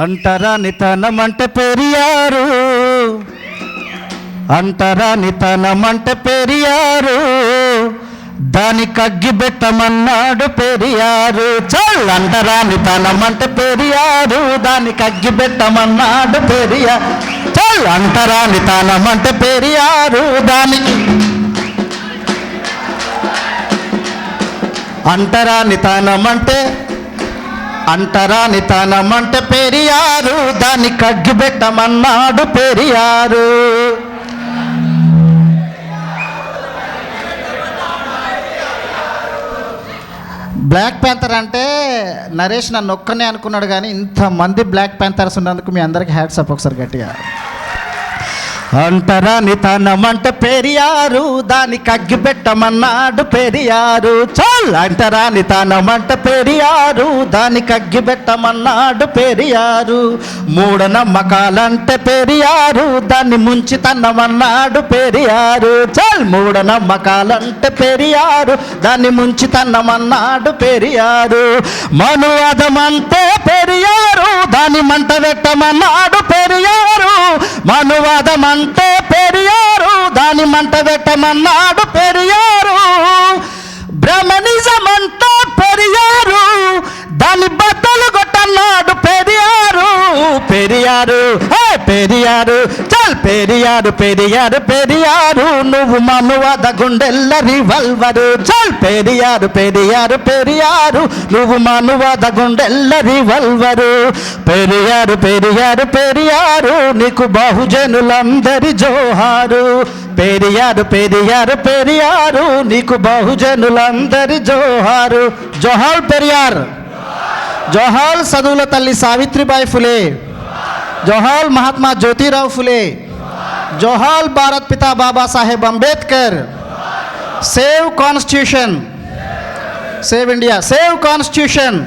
అంటరానితనం అంటే పెరియారు, అంటరానితనం అంటే పెరియారు, దానికి అగ్గి పెట్టమన్నాడు పెరియారు. చల్ అంటరానితనం అంటే పెరియారు, దానికి అగ్గి పెట్టమన్నాడు పెరియారు. చల్ అంటరానితనం అంటే పెరియారు, దానికి అంటరానితనం అంటే అంటరానితనం అంటే పెరియారు, దానికి అగ్గి పెట్టమన్నాడు పెరియారు. బ్లాక్ ప్యాంథర్ అంటే నరేష్ నన్ను ఒక్కనే అనుకున్నాడు, కానీ ఇంతమంది బ్లాక్ ప్యాంథర్స్ ఉన్నందుకు మీ అందరికీ హ్యాట్స్ అప్ ఒకసారి గట్టిగా. అంటరానితనం అంటే పెరియారు, దానికి అగ్గి పెట్టమన్నాడు పెరియారు. చాల్ అంటరానితనం అంటే పెరియారు, దానికి అగ్గి పెట్టమన్నాడు పెరియారు. మూఢనమ్మకాలంటే పెరియారు, దాన్ని ముంచి తన్నమన్నాడు పెరియారు. చాల్ మూఢనమ్మకాలంటే పెరియారు, దాన్ని ముంచి తన్నమన్నాడు పెరియారు. మనువాదం అంటే పెరియారు, దాన్ని మంట పెట్టమన్నాడు పెరియారు. మనువాదం అంటే పెరియారు, దాని మంట పెట్టమన్నాడు పెరియారు. బ్రహ్మనిజం అంటే పెరియారు, దాని బద్దలు కొట్టన్నాడు పెరియారు. పెరియారు పెరియారు చల్ పెరియారు పెరియారు పెరియారు, నువ్వు మనువాద గుండెల్ల రివల్వరు. చల్ పెరియారు పెరియారు పెరియారు, నువ్వు మనువాద గుండెల్ల రివల్వరు. పెరియారు పెరియారు పెరియారు, నీకు బహుజనులందరి జోహారు. పెరియారు పెరియారు పెరియారు, నీకు బహుజనులందరి జోహారు. జోహార్ పెరియార్, జోహార్ చదువుల తల్లి సావిత్రిబాయి ఫులే, జోహార్ మహాత్మా జ్యోతిరావు ఫులే, జోహార్ భారత్ పితా Babasaheb Ambedkar. Save constitution, save India, save constitution.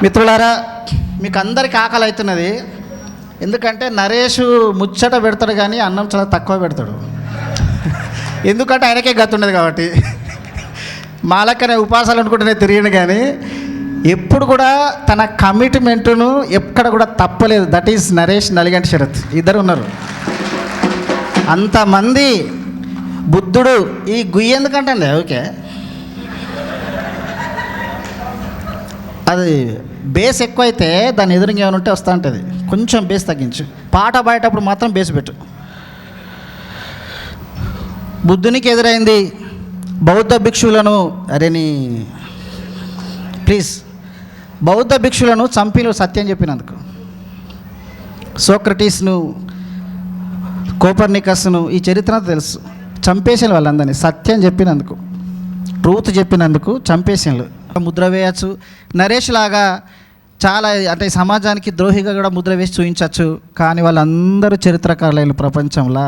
మిత్రులారా, మీకు అందరికి ఆకలి అవుతున్నది, ఎందుకంటే నరేష్ ముచ్చట పెడతాడు కానీ అన్నం చాలా తక్కువ పెడతాడు. ఎందుకంటే ఆయనకే గతుండదు కాబట్టి. మాలక్కనే ఉపాసాలు అనుకుంటూనే తిరిగిన కానీ ఎప్పుడు కూడా తన కమిట్మెంటును ఎక్కడ కూడా తప్పలేదు. దట్ ఈస్ నరేష్, నలిగంటి శరత్ ఇద్దరు ఉన్నారు. అంతమంది బుద్ధుడు ఈ గుయ్యి ఎందుకంటే అండి, ఓకే అది బేస్ ఎక్కువైతే దాని ఎదురుగా ఏమైనా ఉంటే వస్తూ ఉంటుంది, కొంచెం బేస్ తగ్గించు. పాట పాడేటప్పుడు మాత్రం బేస్ పెట్టు. బుద్ధునికి ఎదురైంది బౌద్ధ భిక్షువులను, ప్లీజ్ బౌద్ధ భిక్షులను చంపిన సత్యం చెప్పినందుకు. సోక్రటీస్ను, కోపర్నికస్ను ఈ చరిత్ర తెలుసు. చంపేసిన వాళ్ళందరినీ సత్యం చెప్పినందుకు, ట్రూత్ చెప్పినందుకు చంపేసినలు. ముద్ర వేయచ్చు. నరేష్ లాగా చాలా అంటే సమాజానికి ద్రోహిగా కూడా ముద్ర వేసి చూపించవచ్చు. కానీ వాళ్ళందరూ చరిత్రకారులైన ప్రపంచంలో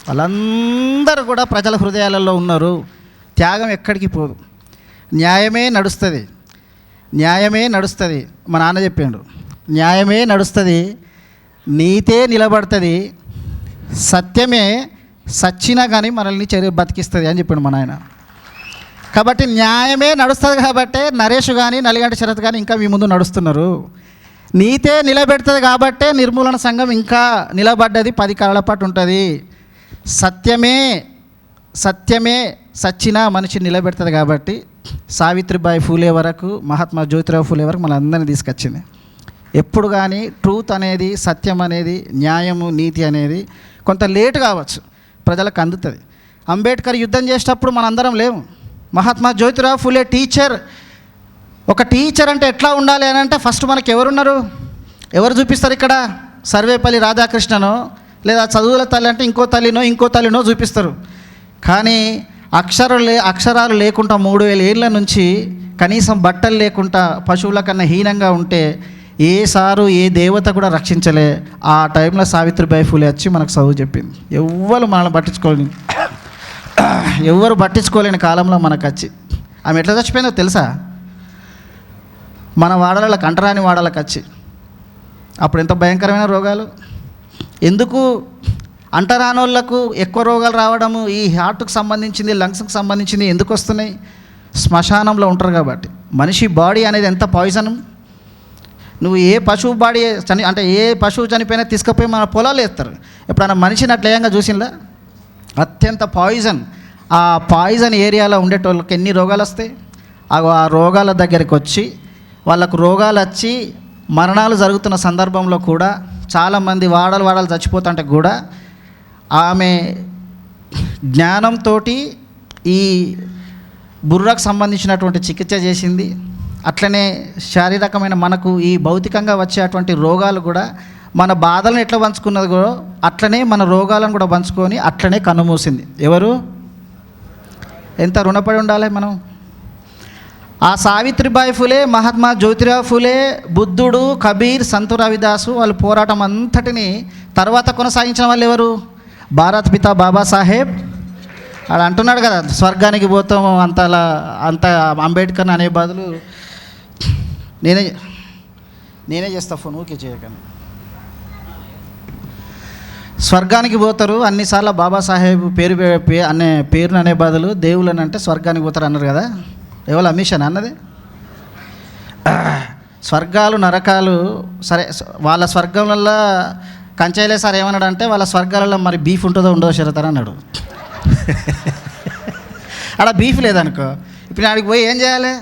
వాళ్ళందరూ కూడా ప్రజల హృదయాలలో ఉన్నారు. త్యాగం ఎక్కడికి పోదు, న్యాయమే నడుస్తుంది, న్యాయమే నడుస్తుంది. మా నాన్న చెప్పిండు, న్యాయమే నడుస్తుంది, నీతే నిలబడుతుంది, సత్యమే సచ్చినా కానీ మనల్ని బతికిస్తుంది అని చెప్పిండు మా నాయన. కాబట్టి న్యాయమే నడుస్తుంది కాబట్టి నరేష్ కానీ నలిగంటి శరత్ కానీ ఇంకా మీ ముందు నడుస్తున్నారు. నీతే నిలబెడుతుంది కాబట్టే నిర్మూలన సంఘం ఇంకా నిలబడ్డది, 10 కాలాల పాటు ఉంటుంది. సత్యమే సత్యమే సచ్చినా మనిషి నిలబెడుతుంది కాబట్టి సావిత్రిబాయి ఫూలే వరకు, మహాత్మా జ్యోతిరావు ఫూలే వరకు మన అందరినీ తీసుకొచ్చింది. ఎప్పుడు కానీ ట్రూత్ అనేది, సత్యం అనేది, న్యాయము, నీతి అనేది కొంత లేటు కావచ్చు, ప్రజలకు అందుతుంది. అంబేద్కర్ యుద్ధం చేసేటప్పుడు మనందరం లేము. మహాత్మా జ్యోతిరావు ఫూలే టీచర్. ఒక టీచర్ అంటే ఎట్లా ఉండాలి అని అంటే ఫస్ట్ మనకి ఎవరున్నారు, ఎవరు చూపిస్తారు ఇక్కడ? సర్వేపల్లి రాధాకృష్ణనో లేదా చదువుల తల్లి అంటే ఇంకో తల్లినో చూపిస్తారు. కానీ అక్షరాలు లేకుండా 3000 ఏళ్ళ నుంచి కనీసం బట్టలు లేకుండా పశువుల కన్నా హీనంగా ఉంటే ఏ సారు ఏ దేవత కూడా రక్షించలే. ఆ టైంలో సావిత్రిబాయి ఫూలే వచ్చి మనకు చదువు చెప్పింది. ఎవ్వరు పట్టించుకోలేని కాలంలో మనకు వచ్చి ఆమె ఎట్లా చచ్చిపోయిందో తెలుసా? మన వాడలకు, అంటరాని వాడలకు వచ్చి. అప్పుడు ఎంత భయంకరమైన రోగాలు. ఎందుకు అంటరానోళ్లకు ఎక్కువ రోగాలు రావడము? ఈ హార్ట్కి సంబంధించింది, లంగ్స్కి సంబంధించింది ఎందుకు వస్తున్నాయి? శ్మశానంలో ఉంటారు కాబట్టి. మనిషి బాడీ అనేది ఎంత పాయిజన్. నువ్వు ఏ పశువు బాడీ అంటే ఏ పశువు చనిపోయినా తీసుకుపోయి మన పొలాలు వేస్తారు. ఎప్పుడన్నా మనిషిని అట్లా చూసిందా? అత్యంత పాయిజన్. ఆ పాయిజన్ ఏరియాలో ఉండేటోళ్ళకి ఎన్ని రోగాలు వస్తాయి. ఆ రోగాల దగ్గరికి వచ్చి వాళ్ళకు రోగాలు వచ్చి మరణాలు జరుగుతున్న సందర్భంలో కూడా చాలామంది వాడలు చచ్చిపోతుంటే కూడా ఆమె జ్ఞానంతో ఈ బుర్రకు సంబంధించినటువంటి చికిత్స చేసింది. అట్లనే శారీరకమైన మనకు ఈ భౌతికంగా వచ్చేటువంటి రోగాలు కూడా మన బాధలను ఎట్లా పంచుకున్నది కూడా అట్లనే మన రోగాలను కూడా పంచుకొని అట్లనే కన్నుమూసింది. ఎవరు? ఎంత రుణపడి ఉండాలి మనం. ఆ సావిత్రిబాయి ఫులే, మహాత్మా జ్యోతిరావు ఫులే, బుద్ధుడు, కబీర్, సంతు రవిదాసు వాళ్ళు పోరాటం అంతటిని తర్వాత కొనసాగించిన వాళ్ళు ఎవరు? భారత పిత బాబాసాహెబ్. ఆడ అంటున్నాడు కదా, స్వర్గానికి పోతాము అంత అంబేద్కర్ అనే బదులు నేనే చేస్తా, ఫోన్ ఊకే చేయకండి. స్వర్గానికి పోతారు అన్నిసార్లు బాబాసాహెబ్ అనే పేరును అనే బదులు దేవుళ్ళని అంటే స్వర్గానికి పోతారు అన్నారు కదా. ఎవరు అమిషన్ అన్నది? స్వర్గాలు నరకాలు సరే, వాళ్ళ స్వర్గంలో కంచైలే సార్ ఏమన్నాడు అంటే వాళ్ళ స్వర్గాలలో మరి బీఫ్ ఉంటుందో ఉండదో శరతారు అన్నాడు. అలా బీఫ్ లేదనుకో, ఇప్పుడు ఆడికి పోయి ఏం చేయాలి?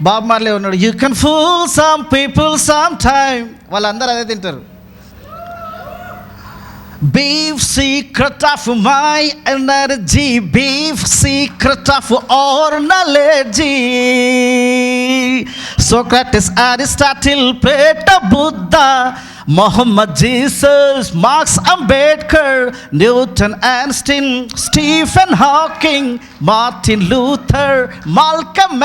బాబు మార్లే ఉన్నాడు, you can pool some people some time. వాళ్ళందరూ అదే తింటారు. Beef secret of my energy, beef secret of our knowledge. Socrates, Aristotle, Plato, Buddha, Muhammad, Jesus, Marx, Ambedkar, Newton, Einstein, Stephen Hawking, Martin Luther, Malcolm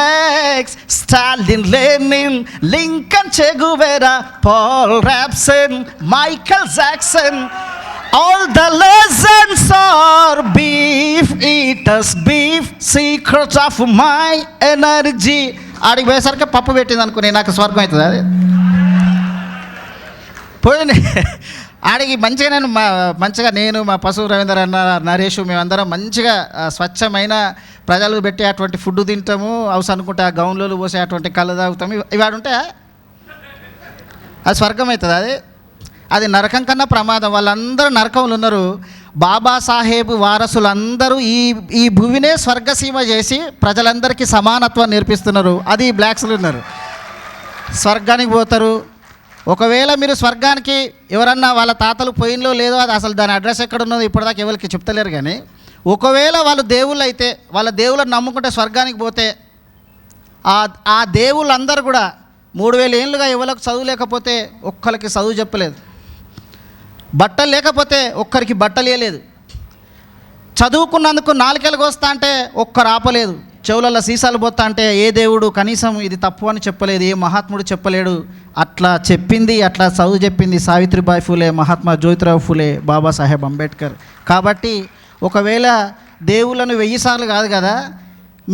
X, Stalin, Lenin, Lincoln, Che Guevara, Paul Robson, Michael Jackson. All the lessons are beef eaters, beef secrets of my energy. ఆడికి పోయేసరికి పప్పు పెట్టింది అనుకుని నాకు స్వర్గం అవుతుంది. అది పోయింది. ఆడికి మంచిగా నేను మా పశువు రవీంద్ర అన్న, నరేష్, మేమందరం మంచిగా స్వచ్ఛమైన ప్రజలు పెట్టే అటువంటి ఫుడ్ తింటాము. అవసరం అనుకుంటే ఆ గౌన్లలో పోసే అటువంటి కళ్ళు తాగుతాము. ఇవాడు ఉంటే అది స్వర్గం అవుతుంది. అది నరకం కన్నా ప్రమాదం. వాళ్ళందరూ నరకంలో ఉన్నారు. బాబాసాహెబ్ వారసులందరూ ఈ భూమినే స్వర్గసీమ చేసి ప్రజలందరికీ సమానత్వం నేర్పిస్తున్నారు. అది బ్లాక్స్లు ఉన్నారు. స్వర్గానికి పోతారు. ఒకవేళ మీరు స్వర్గానికి ఎవరన్నా వాళ్ళ తాతలు పోయినలో లేదో, అది అసలు దాని అడ్రస్ ఎక్కడ ఉన్నదో ఇప్పటిదాకా ఎవరికి చెప్తలేరు. కానీ ఒకవేళ వాళ్ళు దేవుళ్ళు అయితే, వాళ్ళ దేవుళ్ళని నమ్ముకుంటే స్వర్గానికి పోతే ఆ దేవుళ్ళందరూ కూడా 3000 ఏళ్ళుగా ఎవరికి చదువు లేకపోతే ఒక్కరికి చదువు చెప్పలేదు, బట్టలు లేకపోతే ఒక్కరికి బట్టలు ఇవ్వలేదు, చదువుకున్నందుకు నాలుకేళ్ళకి వస్తా అంటే ఒక్కరు ఆపలేదు, చెవులలో సీసాలు పోతా అంటే ఏ దేవుడు కనీసం ఇది తప్పు అని చెప్పలేదు, ఏ మహాత్ముడు చెప్పలేడు. అట్లా చెప్పింది, అట్లా చదువు చెప్పింది సావిత్రిబాయి ఫులే, మహాత్మా జ్యోతిరావు ఫులే, బాబాసాహెబ్ అంబేద్కర్. కాబట్టి ఒకవేళ దేవుళ్ళను 1000 సార్లు కాదు కదా,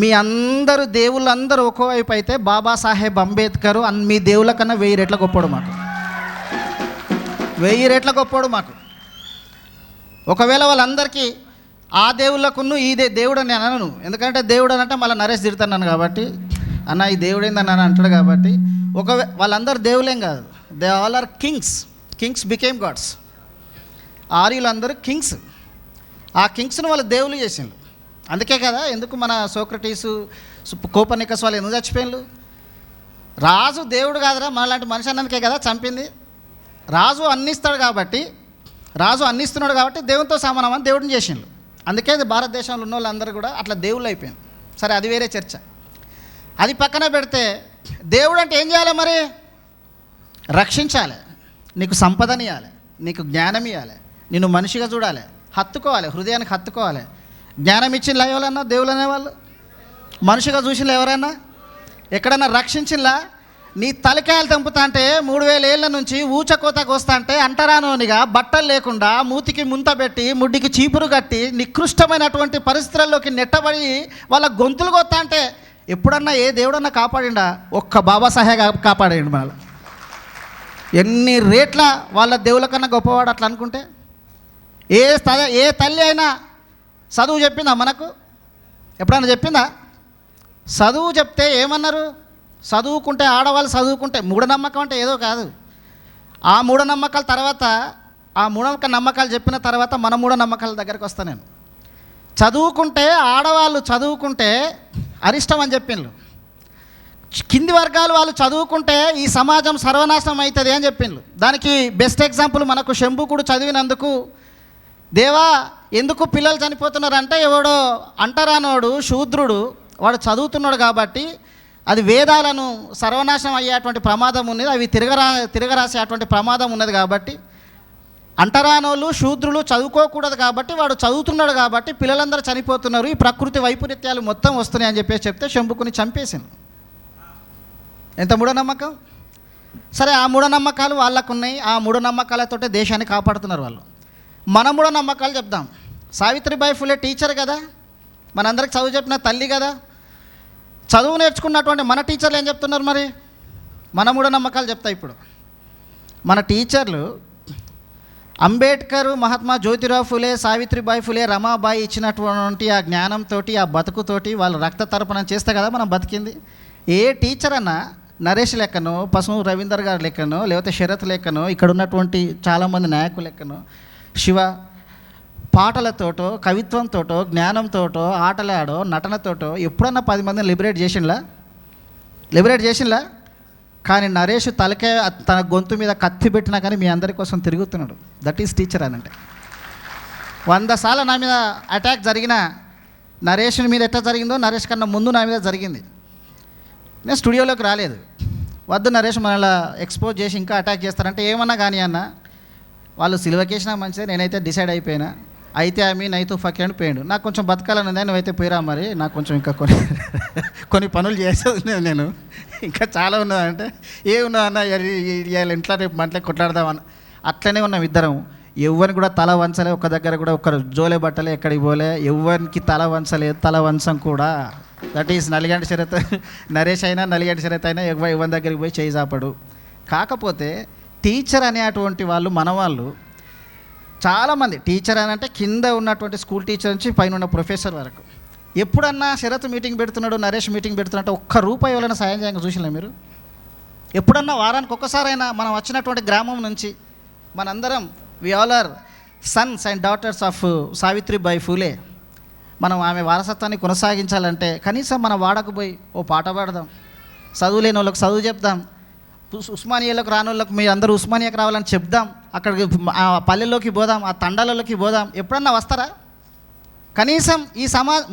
మీ అందరూ దేవుళ్ళందరూ ఒకవైపు అయితే బాబాసాహెబ్ అంబేద్కర్ మీ దేవుళ్ళ కన్నా 1000 రెట్ల గొప్పడు మాకు, 1000 రెట్ల గొప్పడు మాకు. ఒకవేళ వాళ్ళందరికీ ఆ దేవుళ్ళకును ఈ దేవుడు అని అనను, ఎందుకంటే దేవుడు అని అంటే మళ్ళీ నరేష్ తిడతాను కాబట్టి, అన్న ఈ దేవుడు ఏందని అని అంటాడు కాబట్టి, వాళ్ళందరూ దేవులేం కాదు, they all are kings became gods. ఆర్యులందరూ కింగ్స్. ఆ కింగ్స్ను వాళ్ళు దేవుళ్ళు చేసిండ్రు. అందుకే కదా ఎందుకు మన సోక్రటీసు, కోపర్నికస్ వాళ్ళు ఎందుకు చచ్చిపోయిన్లు? రాజు దేవుడు కాదురా, మనలాంటి మనిషి అన్నందుకే కదా చంపింది. రాజు అన్నిస్తాడు కాబట్టి, రాజు అన్నిస్తున్నాడు కాబట్టి దేవునితో సమానమని దేవుడిని చేసిండ్రు. అందుకే భారతదేశంలో ఉన్న వాళ్ళందరూ కూడా అట్లా దేవుళ్ళు అయిపోయింది. సరే, అది వేరే చర్చ. అది పక్కన పెడితే దేవుడు అంటే ఏం చేయాలి మరి? రక్షించాలి, నీకు సంపదని ఇవ్వాలి, నీకు జ్ఞానం ఇవ్వాలి, నిన్ను మనిషిగా చూడాలి, హత్తుకోవాలి, హృదయానికి హత్తుకోవాలి. జ్ఞానం ఇచ్చిందా ఎవరన్నా దేవుళ్ళు అనేవాళ్ళు? మనిషిగా చూసినా ఎవరైనా ఎక్కడన్నా రక్షించిలా? నీ తలకాయలు తెంపుతా అంటే 3000 ఏళ్ళ నుంచి ఊచకోతకు వస్తా అంటే అంటరానోనిగా బట్టలు లేకుండా మూతికి ముంత పెట్టి ముడ్డికి చీపురు కట్టి నికృష్టమైనటువంటి పరిస్థితుల్లోకి నెట్టబడి వాళ్ళ గొంతులు కొత్తా అంటే ఎప్పుడన్నా ఏ దేవుడన్నా కాపాడిండా? ఒక్క బాబాసాహెబ్ కాపాడండి. మన ఎన్ని రేట్ల వాళ్ళ దేవుళ్ళ కన్నా గొప్పవాడు అట్లా అనుకుంటే. ఏ తల్లి అయినా చదువు చెప్పిందా మనకు? ఎప్పుడన్నా చెప్పిందా? చదువు చెప్తే ఏమన్నారు? చదువుకుంటే ఆడవాళ్ళు చదువుకుంటే మూఢనమ్మకం అంటే ఏదో కాదు. ఆ మూఢనమ్మకాల తర్వాత ఆ నమ్మకాలు చెప్పిన తర్వాత మన మూఢనమ్మకాల దగ్గరికి వస్తాను నేను. చదువుకుంటే ఆడవాళ్ళు చదువుకుంటే అరిష్టం అని చెప్పిండ్రు. కింది వర్గాలు వాళ్ళు చదువుకుంటే ఈ సమాజం సర్వనాశనం అవుతుంది అని చెప్పిండ్రు. దానికి బెస్ట్ ఎగ్జాంపుల్ మనకు శంభుకుడు చదివినందుకు, దేవా ఎందుకు పిల్లలు చనిపోతున్నారంటే ఎవడో అంటరానోడు శూద్రుడు వాడు చదువుతున్నాడు కాబట్టి అది వేదాలను సర్వనాశనం అయ్యేటువంటి ప్రమాదం ఉన్నది, అవి తిరగరాసేటువంటి ప్రమాదం ఉన్నది కాబట్టి అంటరానోళ్ళు శూద్రులు చదువుకోకూడదు కాబట్టి వాడు చదువుతున్నాడు కాబట్టి పిల్లలందరూ చనిపోతున్నారు, ఈ ప్రకృతి వైపరీత్యాలు మొత్తం వస్తున్నాయి అని చెప్పేసి చెప్తే శంభుకుని చంపేసింది. ఎంత మూఢనమ్మకం. సరే, ఆ మూఢనమ్మకాలు వాళ్ళకు ఉన్నాయి, ఆ మూఢనమ్మకాలతోటే దేశాన్ని కాపాడుతున్నారు వాళ్ళు. మన మూఢనమ్మకాలు చెప్దాం. సావిత్రిబాయి ఫులే టీచర్ కదా, మనందరికి చదువు చెప్పిన తల్లి కదా. చదువు నేర్చుకున్నటువంటి మన టీచర్లు ఏం చెప్తున్నారు మరి? మన మూఢనమ్మకాలు చెప్తా. ఇప్పుడు మన టీచర్లు అంబేద్కర్, మహాత్మా జ్యోతిరావు ఫులే, సావిత్రిబాయి ఫులే, రమాబాయి ఇచ్చినటువంటి ఆ జ్ఞానంతో, ఆ బతుకుతోటి వాళ్ళు రక్త తర్పణం చేస్తే కదా మనం బతికింది. ఏ టీచర్ అన్నా నరేష్ లెక్కనో, పసుపు రవీందర్ గారి లెక్కనో, లేకపోతే శరత్ లెక్కనో, ఇక్కడ ఉన్నటువంటి చాలామంది నాయకులు లెక్కనో, శివ పాటలతోటో, కవిత్వంతోటో, జ్ఞానంతోటో, ఆటలాడో, నటనతోటో ఎప్పుడన్నా 10 మందిని లిబరేట్ చేసిండ్లా? కానీ నరేష్ తలకే తన గొంతు మీద కత్తి పెట్టినా కానీ మీ అందరి కోసం తిరుగుతున్నాడు. దట్ ఈస్ టీచర్ అని అంటే. 100 సార్లు నా మీద అటాక్ జరిగిన నరేష్ మీద ఎట్లా జరిగిందో నరేష్ కన్నా ముందు నా మీద జరిగింది. నేను స్టూడియోలోకి రాలేదు. వద్దు నరేష్ మనలా ఎక్స్పోజ్ చేసి ఇంకా అటాక్ చేస్తారంటే ఏమన్నా కానీ అన్న, వాళ్ళు సిల్వకేసినా మంచిదే, నేనైతే డిసైడ్ అయిపోయినా. అయితే ఆమె నైతు ఫకి అని పోయాడు. నాకు కొంచెం బతకాలని ఉంది, నువ్వైతే పోయిరా మరి, నాకు కొంచెం ఇంకా కొన్ని పనులు చేసేది నేను, ఇంకా చాలా ఉన్నదంటే ఏమున్నా అన్న ఇవాళ ఇంట్లో రేపు మంటలే కొట్లాడదామన్న. అట్లనే ఉన్నాం ఇద్దరం. ఎవరిని కూడా తల వంచలే, ఒక దగ్గర కూడా ఒకరు జోలే బట్టలే, ఎక్కడికి పోలే, ఎవరికి తల వంచలేదు, తల వంచం కూడా. That is Naliganti Sarath. నరేష్ అయినా నలిగంటి శరత్ అయినా ఎవరి దగ్గరికి పోయి చేయి చాపడు. కాకపోతే టీచర్ అనేటువంటి వాళ్ళు మనవాళ్ళు చాలామంది. టీచర్ అని అంటే కింద ఉన్నటువంటి స్కూల్ టీచర్ నుంచి పైన ఉన్న ప్రొఫెసర్ వరకు. ఎప్పుడన్నా శరత్ మీటింగ్ పెడుతున్నాడు, నరేష్ మీటింగ్ పెడుతున్నట్టు ₹1 ఎవరైనా సాయం చేయంగా చూసినా మీరు? ఎప్పుడన్నా వారానికి ఒక్కసారైనా మనం వచ్చినటువంటి గ్రామం నుంచి మనందరం we all are sons and daughters of Savitribai Phule. మనం ఆమె వారసత్వాన్ని కొనసాగించాలంటే కనీసం మన వాడకు పోయి ఓ పాట పాడదాం, చదువు లేని వాళ్ళకి చదువు చెప్దాం, ఉస్మానియాలోకి రాని వాళ్ళకి మీరు అందరూ ఉస్మానియాకి రావాలని చెప్దాం, అక్కడికి ఆ పల్లెల్లోకి పోదాం, ఆ తండాలలోకి పోదాం. ఎప్పుడన్నా వస్తారా? కనీసం ఈ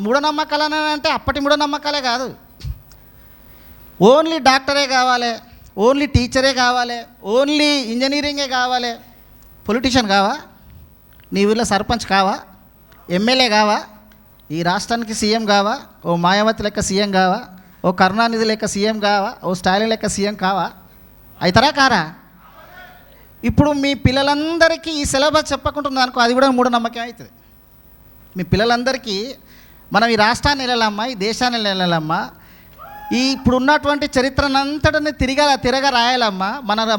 మూఢనమ్మకాలు అంటే అప్పటి మూఢనమ్మకాలే కాదు. ఓన్లీ డాక్టరే కావాలి, ఓన్లీ టీచరే కావాలి, ఓన్లీ ఇంజనీరింగే కావాలి, పొలిటీషియన్ కావా, నీ ఊళ్ళో సర్పంచ్ కావా, ఎమ్మెల్యే కావా, ఈ రాష్ట్రానికి సీఎం కావా, ఓ మాయావతి లెక్క సీఎం కావా, ఓ కరుణానిధి లెక్క సీఎం కావా, ఓ స్టాలిన్ లెక్క సీఎం కావా? అవుతారా కారా? ఇప్పుడు మీ పిల్లలందరికీ ఈ సిలబస్ చెప్పకుంటున్నా అనుకో, అది కూడా మూఢనమ్మకం అవుతుంది. మీ పిల్లలందరికీ మనం ఈ రాష్ట్రాన్ని వెళ్ళాలమ్మా, ఈ దేశాన్ని వెళ్ళాలమ్మా, ఈ ఇప్పుడు ఉన్నటువంటి చరిత్రనంతటిని తిరగా రాయాలమ్మా.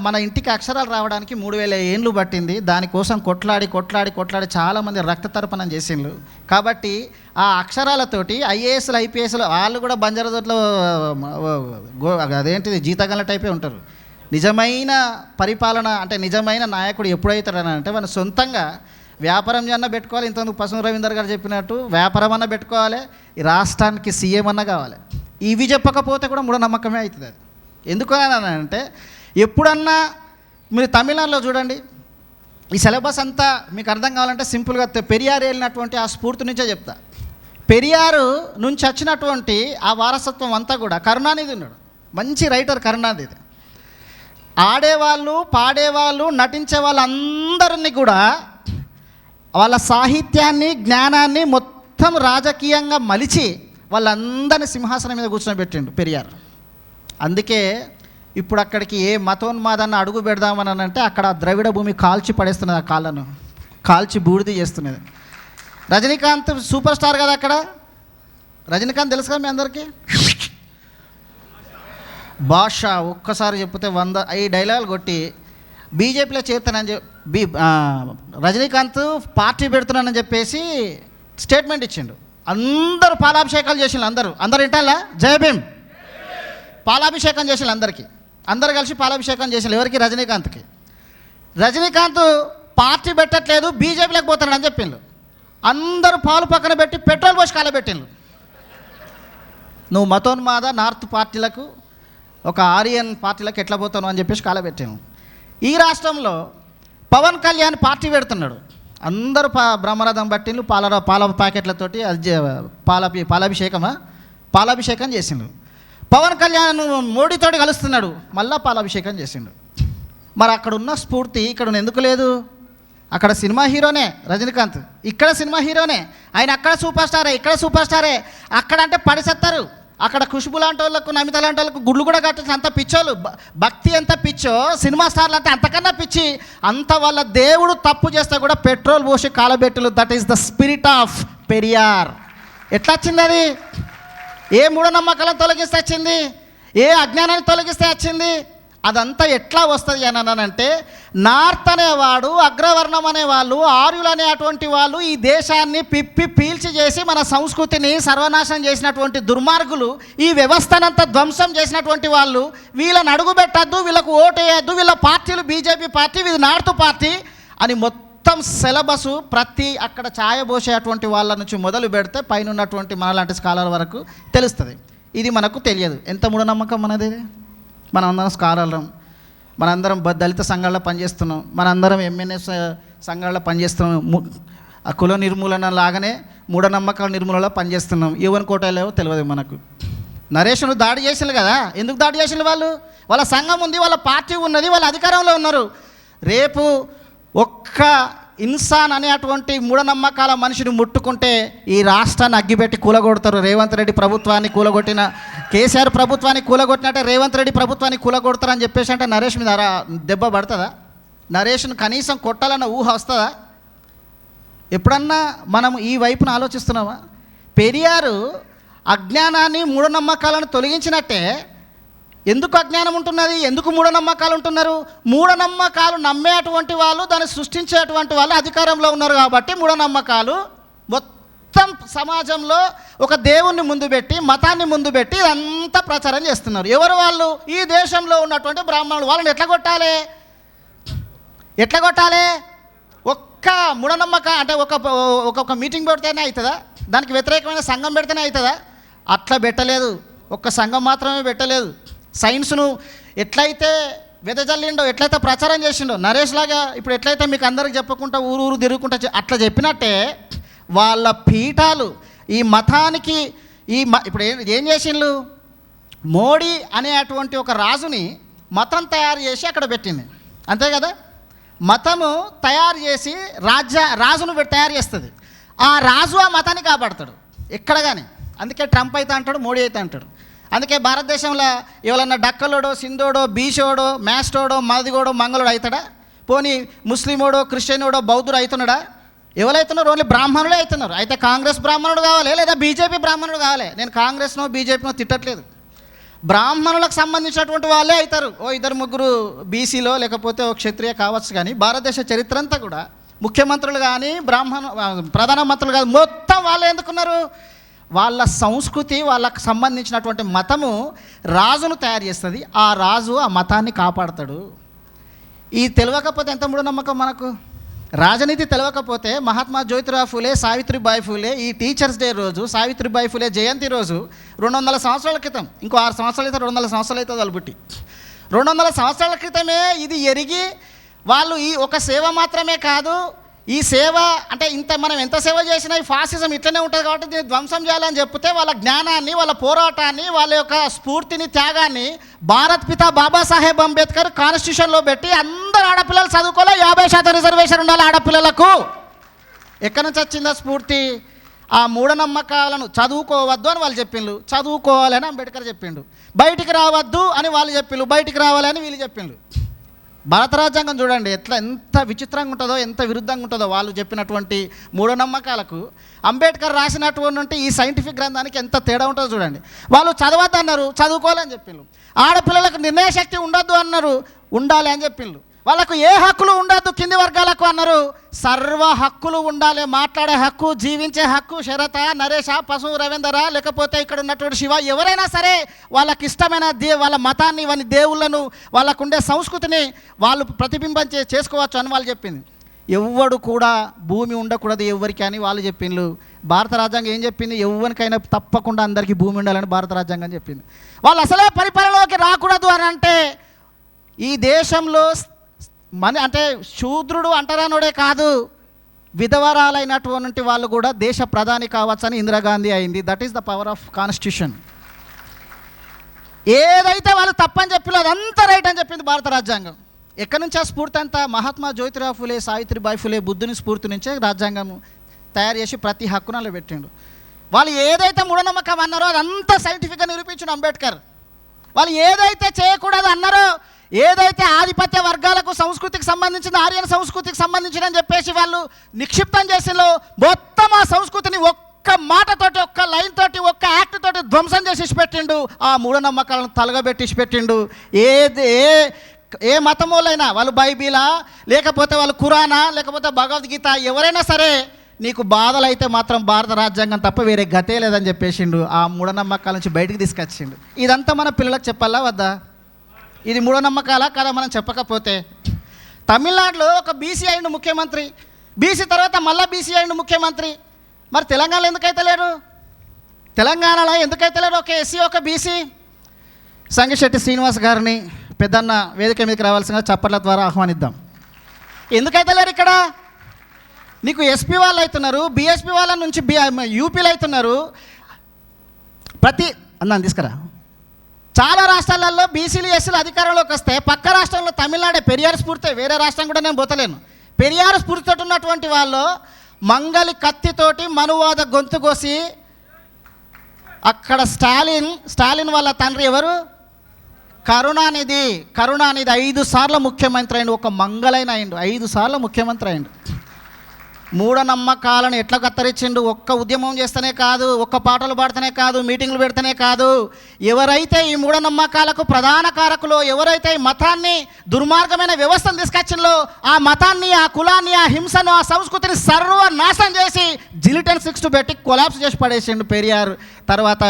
మన ఇంటికి అక్షరాలు రావడానికి 3000 ఏండ్లు పట్టింది. దానికోసం కొట్లాడి చాలామంది రక్త తర్పణం చేసిండ్రు. కాబట్టి ఆ అక్షరాలతోటి ఐఏఎస్లు ఐపీఎస్లు వాళ్ళు కూడా బంజారాదొడ్లో అదేంటిది జీతగల టైపే ఉంటారు. నిజమైన పరిపాలన అంటే నిజమైన నాయకుడు ఎప్పుడైతాడని అంటే మన సొంతంగా వ్యాపారం అన్నా పెట్టుకోవాలి. ఇంతకుముందు పసుపు రవీందర్ గారు చెప్పినట్టు వ్యాపారం అన్నా పెట్టుకోవాలి, ఈ రాష్ట్రానికి సీఎం అన్నా కావాలి. ఇవి చెప్పకపోతే కూడా మూఢనమ్మకమే అవుతుంది. అది ఎందుకనంటే ఎప్పుడన్నా మీరు తమిళనాడులో చూడండి, ఈ సిలబస్ అంతా మీకు అర్థం కావాలంటే సింపుల్గా పెరియార్ వెళ్ళినటువంటి ఆ స్ఫూర్తి నుంచే చెప్తా. పెరియారు నుంచి వచ్చినటువంటి ఆ వారసత్వం అంతా కూడా కరుణానిధి ఉన్నాడు, మంచి రైటర్ కరుణానిధి. ఆడేవాళ్ళు, పాడేవాళ్ళు, నటించే వాళ్ళందరినీ కూడా వాళ్ళ సాహిత్యాన్ని, జ్ఞానాన్ని మొత్తం రాజకీయంగా మలిచి వాళ్ళందరినీ సింహాసనం మీద కూర్చోబెట్టిండు పెరియార్. అందుకే ఇప్పుడు అక్కడికి ఏ మతోన్మాదాన్ని అడుగు పెడదామని అంటే అక్కడ ద్రవిడ భూమి కాల్చి పడేస్తున్నది, ఆ కాళ్ళను కాల్చి బూడిది చేస్తున్నది. రజనీకాంత్ సూపర్ స్టార్ కదా అక్కడ. రజనీకాంత్ తెలుసు కదా మీ అందరికీ. భాష ఒక్కసారి చెప్తే 100 ఈ డైలాగులు కొట్టి బీజేపీలో చేరుతానని రజనీకాంత్ పార్టీ పెడుతున్నానని చెప్పేసి స్టేట్మెంట్ ఇచ్చిండు. అందరూ పాలాభిషేకాలు చేసిండు. అందరూ ఇంటాలా జై భీమ్ పాలాభిషేకం చేసిన అందరు కలిసి పాలాభిషేకం చేసిన ఎవరికి? రజనీకాంత్కి. రజనీకాంత్ పార్టీ పెట్టట్లేదు, బీజేపీలోకి పోతాడు అని చెప్పిండు. అందరూ పాలు పక్కన పెట్టి పెట్రోల్ పోసి కాలబెట్టిండు. నువ్వు మతోన్మాద నార్త్ పార్టీలకు, ఒక ఆరియన్ పార్టీలకు ఎట్లా పోతాను అని చెప్పేసి కాలబెట్టాను. ఈ రాష్ట్రంలో పవన్ కళ్యాణ్ పార్టీ పెడుతున్నాడు. అందరూ బ్రహ్మరథం పట్టిండ్రు, పాల ప్యాకెట్లతోటి అది పాలాభిషేకం చేసిండు. పవన్ కళ్యాణ్ మోడీతోటి కలుస్తున్నాడు, మళ్ళా పాలాభిషేకం చేసిండు. మరి అక్కడ ఉన్న స్ఫూర్తి ఇక్కడ ఎందుకు లేదు? అక్కడ సినిమా హీరోనే రజనీకాంత్, ఇక్కడ సినిమా హీరోనే ఆయన, అక్కడ సూపర్ స్టారే, ఇక్కడ సూపర్ స్టారే. అక్కడ అంటే పడిసెత్తారు. అక్కడ ఖుష్బు లాంటి వాళ్ళకు, నమిత లాంటి వాళ్ళకు గుళ్ళు కూడా కట్టించి అంత పిచ్చోళ్ళు. భక్తి ఎంత పిచ్చో సినిమా స్టార్లు అంటే అంతకన్నా పిచ్చి. అంత వాళ్ళ దేవుడు తప్పు చేస్తే కూడా పెట్రోల్ పోసి కాలబెట్టులు. That is the spirit of Periyar. ఎట్లా వచ్చింది అది? ఏ మూఢనమ్మకాలను తొలగిస్తే వచ్చింది? ఏ అజ్ఞానాన్ని తొలగిస్తే వచ్చింది? అదంతా ఎట్లా వస్తుంది అని అనంటే, నార్త్ అనేవాడు, అగ్రవర్ణం అనేవాళ్ళు, ఆర్యులు అనేటువంటి వాళ్ళు ఈ దేశాన్ని పిప్పి పీల్చి చేసి మన సంస్కృతిని సర్వనాశనం చేసినటువంటి దుర్మార్గులు, ఈ వ్యవస్థనంతా ధ్వంసం చేసినటువంటి వాళ్ళు, వీళ్ళని అడుగుపెట్టద్దు, వీళ్ళకు ఓటు వేయద్దు, వీళ్ళ పార్టీలు బీజేపీ పార్టీ, ఇది నార్త్ పార్టీ అని మొత్తం సిలబసు ప్రతి అక్కడ ఛాయబోసేటువంటి వాళ్ళ నుంచి మొదలు పెడితే పైన ఉన్నటువంటి మనలాంటి స్కాలర్ వరకు తెలుస్తుంది. ఇది మనకు తెలియదు. ఎంత మూఢనమ్మకం మనది. మనందరం స్కాలర్లం, మనందరం దళిత సంఘాల్లో పనిచేస్తున్నాం, మనందరం ఎంఎన్ఎస్ సంఘాల్లో పనిచేస్తున్నాం. ఆ కుల నిర్మూలన లాగానే మూఢనమ్మకాల నిర్మూలనలో పనిచేస్తున్నాం. ఈవెన్ కోటలో తెలియదు మనకు. నరేష్ను దాడి చేసిండ్రు కదా, ఎందుకు దాడి చేసిండ్రు? వాళ్ళ సంఘం ఉంది, వాళ్ళ పార్టీ ఉన్నది, వాళ్ళ అధికారంలో ఉన్నారు. రేపు ఒక్క ఇన్సాన్ అనేటువంటి మూఢనమ్మకాల మనిషిని ముట్టుకుంటే ఈ రాష్ట్రాన్ని అగ్గిపెట్టి కూలగొడతారు. రేవంత్ రెడ్డి ప్రభుత్వాన్ని కూలగొట్టిన, కేసీఆర్ ప్రభుత్వాన్ని కూలగొట్టినట్టే రేవంత్ రెడ్డి ప్రభుత్వాన్ని కూలగొడతారని చెప్పేసి అంటే నరేష్ మీద దెబ్బ పడుతుందా? నరేష్ను కనీసం కొట్టాలన్న ఊహ వస్తుందా? ఎప్పుడన్నా మనం ఈ వైపున ఆలోచిస్తున్నామా? పెరియారు అజ్ఞానాన్ని మూఢనమ్మకాలను తొలగించినట్టే ఎందుకు అజ్ఞానం ఉంటున్నది? ఎందుకు మూఢనమ్మకాలు ఉంటున్నారు? మూఢనమ్మకాలు నమ్మేటువంటి వాళ్ళు, దాన్ని సృష్టించేటువంటి వాళ్ళు అధికారంలో ఉన్నారు కాబట్టి మూఢనమ్మకాలు మొత్తం సమాజంలో ఒక దేవుణ్ణి ముందు పెట్టి, మతాన్ని ముందు పెట్టి ఇదంతా ప్రచారం చేస్తున్నారు. ఎవరు వాళ్ళు? ఈ దేశంలో ఉన్నటువంటి బ్రాహ్మణులు. వాళ్ళని ఎట్లా కొట్టాలి? ఒక్క మూఢనమ్మక అంటే ఒక మీటింగ్ పెడితేనే అవుతుందా? దానికి వ్యతిరేకమైన సంఘం పెడితేనే అవుతుందా? అట్లా పెట్టలేదు. ఒక్క సంఘం మాత్రమే పెట్టలేదు. సైన్స్ను ఎట్లయితే వెదజల్లిండో, ఎట్లయితే ప్రచారం చేసిండో, నరేష్ లాగా ఇప్పుడు ఎట్లయితే మీకు అందరికి చెప్పకుండా ఊరు తిరుగుకుంటా అట్లా చెప్పినట్టే వాళ్ళ పీఠాలు ఈ మతానికి ఇప్పుడు ఏం చేసిండ్రు? మోడీ అనేటువంటి ఒక రాజుని మతం తయారు చేసి అక్కడ పెట్టింది, అంతే కదా? మతము తయారు చేసి రాజును తయారు చేస్తుంది. ఆ రాజు ఆ మతాన్ని కాపాడతాడు ఎక్కడ కానీ. అందుకే ట్రంప్ అయితే అంటాడు, మోడీ అయితే అంటాడు. అందుకే భారతదేశంలో ఎవరన్నా డక్కలోడో, సింధోడో, బీసోడో, మ్యాస్టోడో, మదిగోడో, మంగళోడో అవుతాడా? పోనీ ముస్లిమోడో, క్రిస్టియనోడో, బౌద్ధుడు అవుతున్నాడా? ఎవరైతున్నారు? ఓన్లీ బ్రాహ్మణులే అవుతున్నారు. అయితే కాంగ్రెస్ బ్రాహ్మణుడు కావాలి, లేదా బీజేపీ బ్రాహ్మణుడు కావాలి. నేను కాంగ్రెస్నో బీజేపీనో తిట్టట్లేదు. బ్రాహ్మణులకు సంబంధించినటువంటి వాళ్ళే అవుతారు. ఓ ఇద్దరు ముగ్గురు బీసీలో లేకపోతే ఒక క్షత్రియ కావచ్చు. కానీ భారతదేశ చరిత్ర అంతా కూడా ముఖ్యమంత్రులు కానీ ప్రధానమంత్రులు కానీ మొత్తం వాళ్ళే ఎందుకున్నారు? వాళ్ళ సంస్కృతి, వాళ్ళకు సంబంధించినటువంటి మతము రాజును తయారు చేస్తుంది. ఆ రాజు ఆ మతాన్ని కాపాడతాడు. ఈ తెలియకపోతే ఎంత మూఢనమ్మకం మనకు. రాజనీతి తెలియకపోతే మహాత్మా జ్యోతిరావు ఫూలే, సావిత్రిబాయి ఫూలే ఈ టీచర్స్ డే రోజు, సావిత్రిబాయి ఫూలే జయంతి రోజు 200 సంవత్సరాల క్రితం, ఇంకో 6 సంవత్సరాలు అయితే 200 సంవత్సరాలు అయితే వాళ్ళు పుట్టి 200 సంవత్సరాల క్రితమే ఇది ఎరిగి వాళ్ళు ఈ ఒక సేవ మాత్రమే కాదు, ఈ సేవ అంటే ఇంత మనం ఎంత సేవ చేసినా ఈ ఫాసిజం ఇట్లనే ఉంటుంది కాబట్టి దీన్ని ధ్వంసం చేయాలని చెప్తే వాళ్ళ జ్ఞానాన్ని, వాళ్ళ పోరాటాన్ని, వాళ్ళ యొక్క స్ఫూర్తిని, త్యాగాన్ని భారత్ పిత బాబాసాహెబ్ అంబేద్కర్ కాన్స్టిట్యూషన్లో పెట్టి అందరు ఆడపిల్లలు చదువుకోలే, 50% రిజర్వేషన్ ఉండాలి ఆడపిల్లలకు. ఎక్కడి నుంచి వచ్చిందా స్ఫూర్తి? ఆ మూఢనమ్మకాలను చదువుకోవద్దు అని వాళ్ళు చెప్పిండ్రు, చదువుకోవాలని అంబేద్కర్ చెప్పిండు. బయటికి రావద్దు అని వాళ్ళు చెప్పిండ్రు, బయటికి రావాలని వీళ్ళు చెప్పిండ్రు. భారత రాజ్యాంగం చూడండి ఎంత విచిత్రంగా ఉంటుందో, ఎంత విరుద్ధంగా ఉంటుందో వాళ్ళు చెప్పినటువంటి మూఢనమ్మకాలకు. అంబేద్కర్ రాసినటువంటి ఈ సైంటిఫిక్ గ్రంథానికి ఎంత తేడా ఉంటుందో చూడండి. వాళ్ళు చదవద్దు అన్నారు, చదువుకోవాలని చెప్పిండ్రు. ఆడపిల్లలకు నిర్ణయ శక్తి ఉండొద్దు అన్నారు, ఉండాలి అని చెప్పిండ్రు. వాళ్ళకు ఏ హక్కులు ఉండద్దు కింది వర్గాలకు అన్నారు. సర్వ హక్కులు ఉండాలి. మాట్లాడే హక్కు, జీవించే హక్కు. శరత, నరేష, పశు, రవీందర, లేకపోతే ఇక్కడ ఉన్నటువంటి శివ, ఎవరైనా సరే వాళ్ళకి ఇష్టమైన వాళ్ళ మతాన్ని, వాళ్ళ దేవుళ్ళను, వాళ్ళకు ఉండే సంస్కృతిని వాళ్ళు చేసుకోవచ్చు అని వాళ్ళు చెప్పింది. ఎవ్వడు కూడా భూమి ఉండకూడదు ఎవరికి అని వాళ్ళు చెప్పిండ్రు. భారత రాజ్యాంగం ఏం చెప్పింది? ఎవరికైనా తప్పకుండా అందరికీ భూమి ఉండాలని భారత రాజ్యాంగం చెప్పింది. వాళ్ళు అసలే పరిపాలనలోకి రాకూడదు అని అంటే ఈ దేశంలో అంటే శూద్రుడు అంటరానుడే కాదు, విధవరాలైనటువంటి వాళ్ళు కూడా దేశ ప్రధాని కావచ్చని ఇందిరాగాంధీ అయింది. That is the power of constitution. ఏదైతే వాళ్ళు తప్పని చెప్పిలో అదంతా రైట్ అని చెప్పింది భారత రాజ్యాంగం. ఎక్కడి నుంచి ఆ స్ఫూర్తి అంతా? మహాత్మా జ్యోతిరావు ఫులే, సావిత్రిబాయి ఫులే, బుద్ధుని స్ఫూర్తి నుంచే రాజ్యాంగం తయారు చేసి ప్రతి హక్కునలో పెట్టిండు. వాళ్ళు ఏదైతే మూఢనమ్మకం అన్నారో అదంతా సైంటిఫిక్గా నిరూపించిన అంబేద్కర్. వాళ్ళు ఏదైతే చేయకూడదు అన్నారో, ఏదైతే ఆధిపత్య వర్గాలకు సంస్కృతికి సంబంధించిన, ఆర్యన్ సంస్కృతికి సంబంధించిన అని చెప్పేసి వాళ్ళు నిక్షిప్తం చేసిందో మొత్తం ఆ సంస్కృతిని ఒక్క మాటతోటి, ఒక్క లైన్ తోటి, ఒక్క యాక్ట్ తోటి ధ్వంసం చేసి పెట్టిండు. ఆ మూఢనమ్మకాలను తలగబెట్టి పెట్టిండు. ఏ మతములైనా, వాళ్ళు బైబిలా, లేకపోతే వాళ్ళు ఖురానా, లేకపోతే భగవద్గీత, ఎవరైనా సరే నీకు బాధలు అయితే మాత్రం భారత రాజ్యాంగం తప్ప వేరే గతే లేదని చెప్పేసిండు. ఆ మూఢనమ్మకాల నుంచి బయటికి తీసుకొచ్చిండు. ఇదంతా మన పిల్లలకు చెప్పాలా వద్దా? ఇది మూఢనమ్మకాలా కదా? మనం చెప్పకపోతే తమిళనాడులో ఒక బీసీ అయిండు ముఖ్యమంత్రి, బీసీ తర్వాత మళ్ళీ బీసీ అయిండు ముఖ్యమంత్రి. మరి తెలంగాణలో ఎందుకైతే లేరు? తెలంగాణలో ఎందుకైతే లేరు? ఒక ఎస్సీ, ఒక బీసీ. సంగిశెట్టి శ్రీనివాస్ గారిని పెద్దన్న వేదిక మీదకి రావాల్సిందిగా చప్పట్ల ద్వారా ఆహ్వానిద్దాం. ఎందుకైతే లేరు ఇక్కడ? నీకు ఎస్పీ వాళ్ళు అవుతున్నారు, బీఎస్పీ వాళ్ళ నుంచి యూపీలు అవుతున్నారు. అన్నాను తీసుకురా. చాలా రాష్ట్రాలలో బీసీలు, ఎస్సీలు అధికారంలోకి వస్తే పక్క రాష్ట్రంలో తమిళనాడే పెరియార్ స్ఫూర్తి, వేరే రాష్ట్రం కూడా నేను పోతలేను. పెరియార్ స్ఫూర్తితో ఉన్నటువంటి వాళ్ళు మంగలి కత్తితోటి మనువాద గొంతు కోసి అక్కడ స్టాలిన్ వాళ్ళ తండ్రి ఎవరు? కరుణానిధి 5 సార్లు ముఖ్యమంత్రి అయిండు. ఒక మంగళైన అయిండు, 5 సార్లు ముఖ్యమంత్రి అయిండు. మూఢనమ్మకాలను ఎట్లా కత్తరించిండు? ఒక్క ఉద్యమం చేస్తేనే కాదు, ఒక్క పాటలు పాడితేనే కాదు, మీటింగ్లు పెడితేనే కాదు. ఎవరైతే ఈ మూఢనమ్మకాలకు ప్రధాన కారకులో, ఎవరైతే ఈ మతాన్ని, దుర్మార్గమైన వ్యవస్థను తీసుకొచ్చిందో, ఆ మతాన్ని, ఆ కులాన్ని, ఆ హింసను, ఆ సంస్కృతిని సర్వనాశనం చేసి జిలిటన్ 6 పెట్టి కొలాప్స్ చేసి పడేసిండు పెరియార్. తర్వాత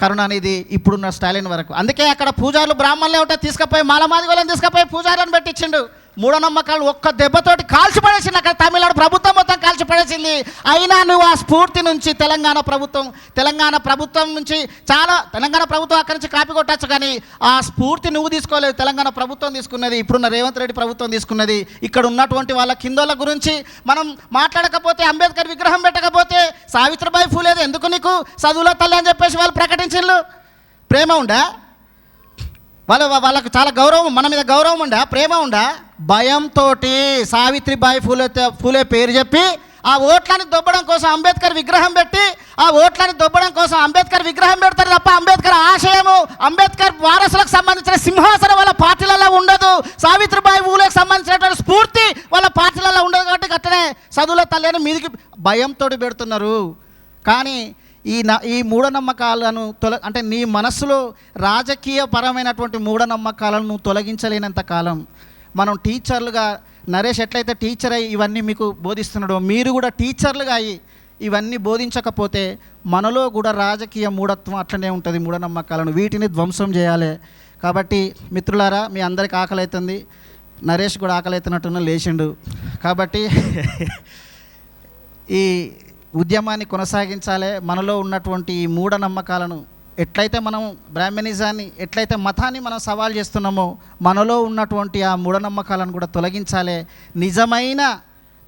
కరుణానిధి, ఇప్పుడున్న స్టాలిన్ వరకు. అందుకే అక్కడ పూజారులు బ్రాహ్మణులే ఉంటే తీసుకుపోయి మాలమాదిగోళ్ళని తీసుకుపోయి పూజారులను పెట్టించిండు. మూఢనమ్మకాలు ఒక్క దెబ్బతోటి కాల్చిపడేసింది. అక్కడ తమిళనాడు ప్రభుత్వం మొత్తం కాల్చిపడేసింది. అయినా నువ్వు ఆ స్ఫూర్తి నుంచి తెలంగాణ ప్రభుత్వం నుంచి తెలంగాణ ప్రభుత్వం అక్కడి నుంచి కాపీ కొట్టచ్చు, కానీ ఆ స్ఫూర్తి నువ్వు తీసుకోలేదు, తెలంగాణ ప్రభుత్వం తీసుకున్నది, ఇప్పుడున్న రేవంత్ రెడ్డి ప్రభుత్వం తీసుకున్నది. ఇక్కడ ఉన్నటువంటి వాళ్ళ కిందోళ్ళ గురించి మనం మాట్లాడకపోతే, అంబేద్కర్ విగ్రహం పెట్టకపోతే, సావిత్రిబాయి ఫూలేది ఎందుకు నీకు చదువులో తల్లి అని చెప్పేసి వాళ్ళు ప్రకటించిండ్రు. ప్రేమ ఉండా? వాళ్ళకు చాలా గౌరవం, మన మీద గౌరవం ఉండా, ప్రేమ ఉండా? భయంతో సావిత్రిబాయి ఫూలే పేరు చెప్పి ఆ ఓట్లని దొబ్బడం కోసం అంబేద్కర్ విగ్రహం పెట్టి, ఆ ఓట్లని దొబ్బడం కోసం అంబేద్కర్ విగ్రహం పెడతారు తప్ప అంబేద్కర్ ఆశయము, అంబేద్కర్ వారసులకు సంబంధించిన సింహాసనం వాళ్ళ పార్టీలలో ఉండదు. సావిత్రిబాయి ఫూలేకి సంబంధించినటువంటి స్ఫూర్తి వాళ్ళ పార్టీలలో ఉండదు. కాబట్టి అట్లనే చదువుల తల్లిని మీదికి భయంతో పెడుతున్నారు. కానీ ఈ మూఢనమ్మకాలను అంటే నీ మనస్సులో రాజకీయ పరమైనటువంటి మూఢనమ్మకాలను తొలగించలేనంత కాలం మనం టీచర్లుగా, నరేష్ ఎట్లయితే టీచర్ అయ్యి ఇవన్నీ మీకు బోధిస్తున్నాడో, మీరు కూడా టీచర్లుగా అయ్యి ఇవన్నీ బోధించకపోతే మనలో కూడా రాజకీయ మూఢత్వం అట్లనే ఉంటుంది. మూఢనమ్మకాలను వీటిని ధ్వంసం చేయాలి. కాబట్టి మిత్రులారా, మీ అందరికి ఆకలి అవుతుంది, నరేష్ కూడా ఆకలి అవుతున్నట్టున్న లేచిండు. కాబట్టి ఈ ఉద్యమాన్ని కొనసాగించాలి. మనలో ఉన్నటువంటి ఈ మూఢనమ్మకాలను ఎట్లయితే మనం బ్రాహ్మణిజాన్ని, ఎట్లయితే మతాన్ని మనం సవాల్ చేస్తున్నామో, మనలో ఉన్నటువంటి ఆ మూఢనమ్మకాలను కూడా తొలగించాలి.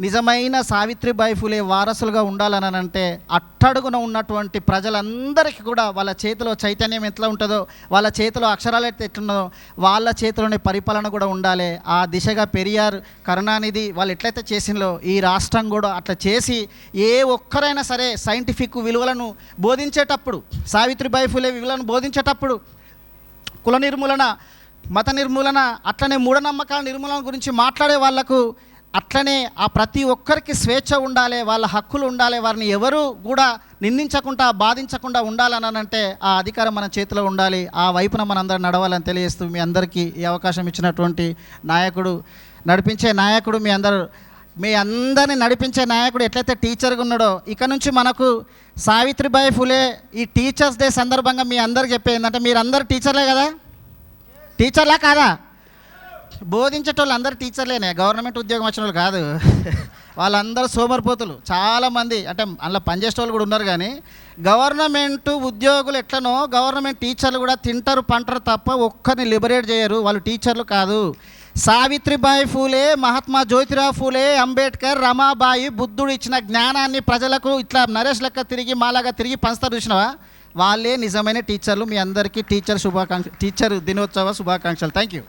నిజమైన సావిత్రిబాయి ఫులే వారసులుగా ఉండాలని అంటే అట్టడుగున ఉన్నటువంటి ప్రజలందరికీ కూడా వాళ్ళ చేతిలో చైతన్యం ఎట్లా ఉంటుందో, వాళ్ళ చేతిలో అక్షరాలు ఎట్లున్నదో వాళ్ళ చేతిలోనే పరిపాలన కూడా ఉండాలి. ఆ దిశగా పెరియార్, కరుణానిధి వాళ్ళు ఎట్లయితే చేసిందో ఈ రాష్ట్రం కూడా అట్లా చేసి ఏ ఒక్కరైనా సరే సైంటిఫిక్ విలువలను బోధించేటప్పుడు, సావిత్రిబాయి ఫులే విలువలను బోధించేటప్పుడు కుల నిర్మూలన, మత నిర్మూలన, అట్లనే మూఢనమ్మకాల నిర్మూలన గురించి మాట్లాడే వాళ్లకు అట్లనే ఆ ప్రతి ఒక్కరికి స్వేచ్ఛ ఉండాలి, వాళ్ళ హక్కులు ఉండాలి, వారిని ఎవరు కూడా నిందించకుండా, బాధించకుండా ఉండాలని అంటే ఆ అధికారం మన చేతిలో ఉండాలి. ఆ వైపున మనందరం నడవాలని తెలియజేస్తూ మీ అందరికీ ఈ అవకాశం ఇచ్చినటువంటి నాయకుడు నడిపించే నాయకుడు మీ అందరిని నడిపించే నాయకుడు ఎట్లయితే టీచర్గా ఉన్నాడో, ఇక నుంచి మనకు సావిత్రిబాయి ఫులే ఈ టీచర్స్ డే సందర్భంగా మీ అందరికి చెప్పేది ఏంటంటే, మీరందరూ టీచర్లే కదా, టీచర్లా కాదా? బోధించేటోళ్ళు అందరూ టీచర్లేనే, గవర్నమెంట్ ఉద్యోగం వచ్చిన వాళ్ళు కాదు. వాళ్ళందరూ సోమరిపోతులు చాలామంది, అంటే అందులో పనిచేసే వాళ్ళు కూడా ఉన్నారు. కానీ గవర్నమెంట్ ఉద్యోగులు ఎట్లనో గవర్నమెంట్ టీచర్లు కూడా తింటారు పంటారు తప్ప ఒక్కరిని లిబరేట్ చేయరు. వాళ్ళు టీచర్లు కాదు. సావిత్రిబాయి ఫూలే, మహాత్మా జ్యోతిరావు ఫూలే, అంబేద్కర్, రమాబాయి, బుద్ధుడు ఇచ్చిన జ్ఞానాన్ని ప్రజలకు ఇట్లా నరేష్ లెక్క తిరిగి మాలాగా తిరిగి పంచుతారు చూసినావా, వాళ్ళే నిజమైన టీచర్లు. మీ అందరికీ టీచర్ దినోత్సవ శుభాకాంక్షలు. Thank you.